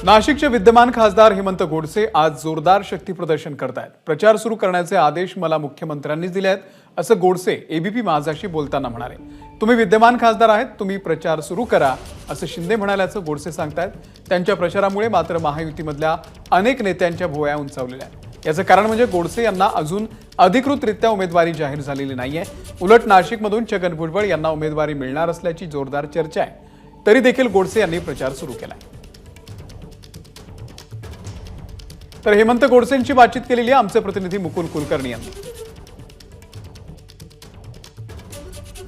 नाशिकचे विद्यमान खासदार हेमंत गोडसे आज जोरदार शक्ती प्रदर्शन करतायत। प्रचार सुरू करण्याचे आदेश मला मुख्यमंत्र्यांनीच दिले आहेत, असं गोडसे एबीपी माझाशी बोलताना म्हणाले। तुम्ही विद्यमान खासदार आहेत, तुम्ही प्रचार सुरू करा, असं शिंदे म्हणाल्याचं गोडसे सांगतायत। त्यांच्या प्रचारामुळे मात्र महायुतीमधल्या अनेक नेत्यांच्या भुवया उंचावलेल्या आहेत। याचं कारण म्हणजे गोडसे यांना अजून अधिकृतरित्या उमेदवारी जाहीर झालेली नाहीये। उलट नाशिकमधून छगन भुजबळ यांना उमेदवारी मिळणार असल्याची जोरदार चर्चा आहे। तरी देखील गोडसे यांनी प्रचार सुरू केलाय। तर हेमंत गोडसेंची बातचीत केलेली आहे आमचे प्रतिनिधी मुकुल कुलकर्णी यांनी।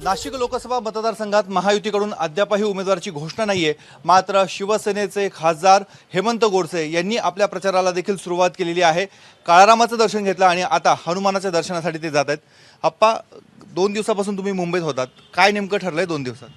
नाशिक लोकसभा मतदारसंघात महायुतीकडून अद्यापही उमेदवाराची घोषणा नाहीये, मात्र शिवसेनेचे खासदार हेमंत गोडसे यांनी आपल्या प्रचाराला देखील सुरुवात केलेली आहे। काळारामाचं दर्शन घेतलं आणि आता हनुमानाच्या दर्शनासाठी ते जात आहेत। आप्पा, 2 दिवसापासून तुम्ही मुंबईत होतात, काय नेमकं ठरलंय 2 दिवसात?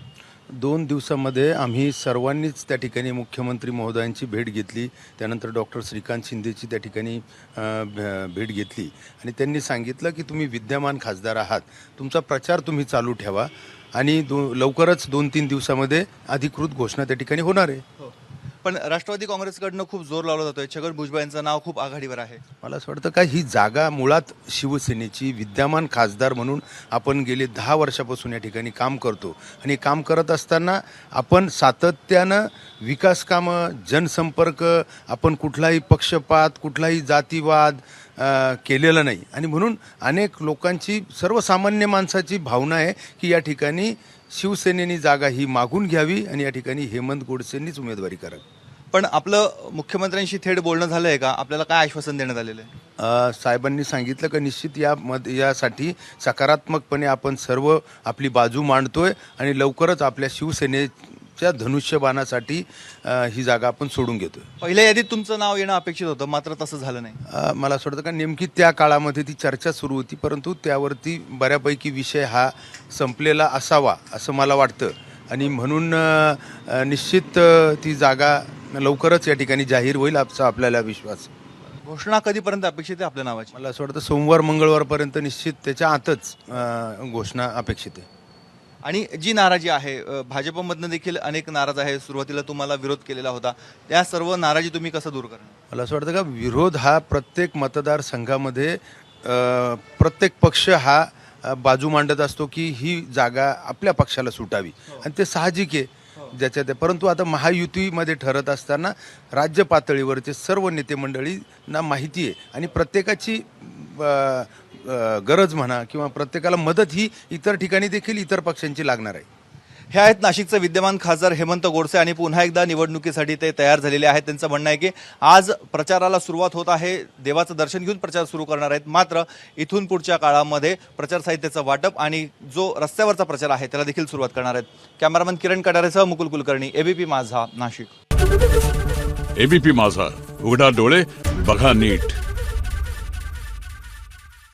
2 दिवसामध्ये आम्ही सर्वांनीच त्या ठिकाणी मुख्यमंत्री महोदयांची भेट घेतली, त्यानंतर डॉक्टर श्रीकांत शिंदेची त्या ठिकाणी भेट घेतली आणि त्यांनी सांगितलं की तुम्ही विद्यमान खासदार आहात, तुमचा प्रचार तुम्ही चालू ठेवा आणि लवकरच 2-3 दिवसामध्ये अधिकृत घोषणा त्या ठिकाणी होणार आहे। पण राष्ट्रवादी काँग्रेसकडनं खूप जोर लावला जातोय, छगन भुजबळ यांचं नाव खूप आघाडीवर आहे। मला असं वाटतं का ही जागा मुळात शिवसेनेची, विद्यमान खासदार म्हणून आपण गेले 10 वर्षापासून या ठिकाणी काम करतो आणि काम करत असताना आपण सातत्यानं विकास कामं, जनसंपर्क, आपण कुठलाही पक्षपात, कुठलाही जातीवाद केलेला नाही आणि म्हणून अनेक लोकांची, सर्वसामान्य माणसाची भावना आहे की या ठिकाणी शिवसेनेने जागा ही मागून घ्यावी आणि या ठिकाणी हेमंत गोडसेंनीच उमेदवारी करावी। पण आपलं मुख्यमंत्र्यांशी थेट बोलणं झालं आहे का? आपल्याला काय आश्वासन देण्यात आलेलं आहे? साहेबांनी सांगितलं की निश्चित यासाठी सकारात्मकपणे आपण सर्व आपली बाजू मांडतोय आणि लवकरच आपल्या शिवसेनेच्या धनुष्यबाणासाठी ही जागा आपण सोडून घेतोय। पहिल्या यादीत तुमचं नाव येणं अपेक्षित होतं, मात्र तसं झालं नाही। मला असं वाटतं का नेमकी त्या काळामध्ये ती चर्चा सुरू होती, परंतु त्यावरती बऱ्यापैकी विषय हा संपलेला असावा असं मला वाटतं आणि म्हणून निश्चित ती जागा लवकरच या ठिकाणी जाहीर होईल असा आपल्याला विश्वास। घोषणा कधीपर्यंत अपेक्षित आहे आपल्या नावाची? मला असं वाटतं सोमवार मंगळवारपर्यंत निश्चित त्याच्या आतच घोषणा अपेक्षित आहे। आणि जी नाराजी आहे, भाजपमधनं देखील अनेक नाराज आहे, सुरुवातीला तुम्हाला विरोध केलेला होता, त्या सर्व नाराजी तुम्ही कसं दूर करणार? मला असं वाटतं का विरोध हा प्रत्येक मतदारसंघामध्ये प्रत्येक पक्ष हा बाजू मांडत असतो की ही जागा आपल्या पक्षाला सुटावी आणि ते साहजिक आहे ज्याच्यात, परंतु आता महायुतीमध्ये ठरत असताना राज्य पातळीवरचे सर्व नेते मंडळींना माहिती आहे आणि प्रत्येकाची गरज म्हणा किंवा प्रत्येकाला मदत ही इतर ठिकाणी देखील इतर पक्षांची लागणार आहे। हे आहेत नाशिकचे विद्यमान खासदार हेमंत गोडसे आणि पुन्हा एकदा निवडणुकीसाठी ते तयार झालेले आहेत। त्यांचं म्हणणं आहे की आज प्रचाराला सुरुवात होत आहे, देवाचं दर्शन घेऊन प्रचार सुरू करणार आहेत, मात्र इथून पुढच्या काळामध्ये प्रचार साहित्याचं वाटप आणि जो रस्त्यावरचा प्रचार आहे त्याला देखील सुरुवात करणार आहेत। कॅमेरामन किरण कडारेसह मुकुल कुलकर्णी, एबीपी माझा, नाशिक। एबीपी माझा, उघडा डोळे बघा नीट।